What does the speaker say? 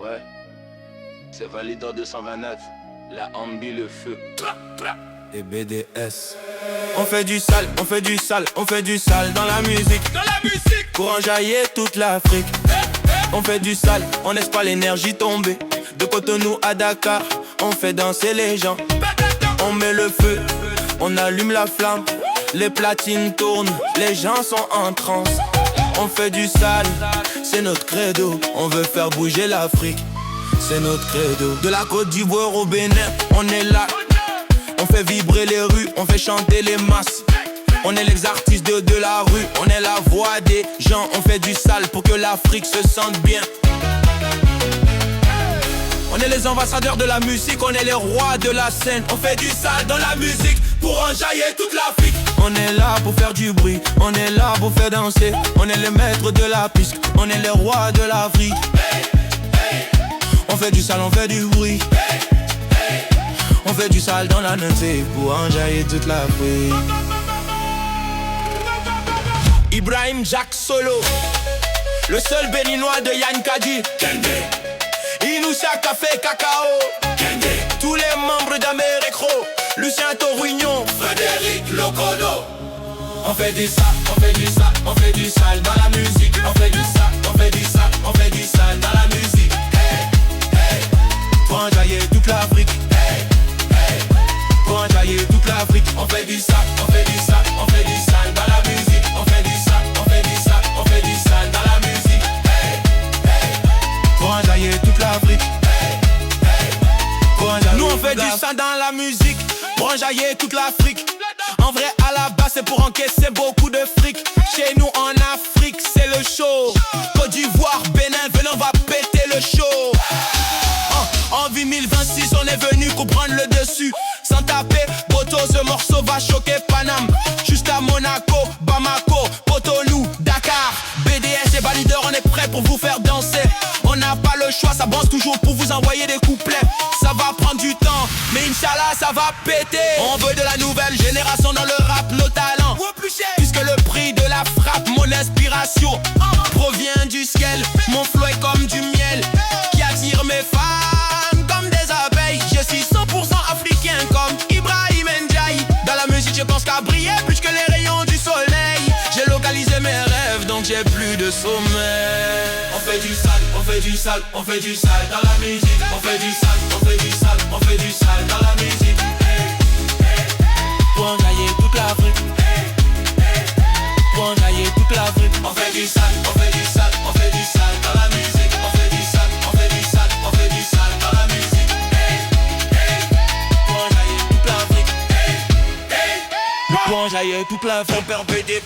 Ouais, c'est Validor 229, la ambi, le feu. Et BDS. On fait du sale, on fait du sale, on fait du sale dans la musique. Pour enjailler toute l'Afrique. On fait du sale, on laisse pas l'énergie tomber. De Cotonou à Dakar, on fait danser les gens. On met le feu, on allume la flamme. Les platines tournent, les gens sont en transe. On fait du sale, c'est notre credo. On veut faire bouger l'Afrique, c'est notre credo. De la Côte d'Ivoire au Bénin, on est là. On fait vibrer les rues, on fait chanter les masses. On est les artistes de la rue, on est la voix des gens. On fait du sale pour que l'Afrique se sente bien. On est les ambassadeurs de la musique, on est les rois de la scène. On fait du sale dans la musique pour enjailler toute l'Afrique. On est là pour faire du bruit, on est là pour faire danser. On est les maîtres de la piste, on est les rois de l'Afrique. On fait du sale, on fait du bruit. On fait du sale dans la nuit pour enjailler toute l'Afrique. Ibrahim Jacques Solo, le seul béninois de Yann Kadi. Inoussa Café Cacao. Tous les membres d'Américo. Lucien Toruignon, Frédéric Locono. On fait du sale, on fait du sale, on fait du sale dans la musique. On fait du sale, on fait du sale, on fait du sale dans la musique. Pour enjailler toute l'Afrique. Pour enjailler toute l'Afrique. On fait du sale, on fait du sale, on fait du sale dans la musique. On fait du sale, on fait du sale, on fait du sale dans la musique. Pour enjailler toute l'Afrique. Nous on fait du sale dans la musique pour enjailler toute l'Afrique. En vrai à la base c'est pour encaisser beaucoup de fric. Chez nous en Afrique c'est le show. Côte d'Ivoire, Bénin, venez on va péter le show. En 2026 on est venu pour prendre le dessus. Sans taper, Boto, ce morceau va choquer Paname. Juste à Monaco, Bamako, Cotonou, Dakar, BDS et Validor, on est prêt pour vous faire danser. On n'a pas le choix, ça bosse toujours pour vous envoyer des couplets. Ça va prendre du temps, mais Inch'Allah ça va péter. On veut de la nouvelle génération dans le rap, nos talents. Puisque le prix de la frappe, mon inspiration provient du ciel. Mon flow est comme du miel qui attire mes fans comme des abeilles. Je suis 100% africain comme Ibrahim Ndiaye. Dans la musique je pense qu'à briller plus que les rayons du soleil. J'ai localisé mes rêves donc j'ai plus de sommeil. On fait du sale, on fait du sale, on fait du sale dans la musique. On fait du sale, on fait du sale, on fait du sale dans la musique. Pour enjailler toute l'Afrique. Pour enjailler toute l'Afrique. On fait du sale, on fait du sale, on fait du sale dans la musique. On fait du sale, on fait du sale, on fait du sale dans la musique. Pour enjailler toute l'Afrique. Pour enjailler toute l'Afrique. On perd des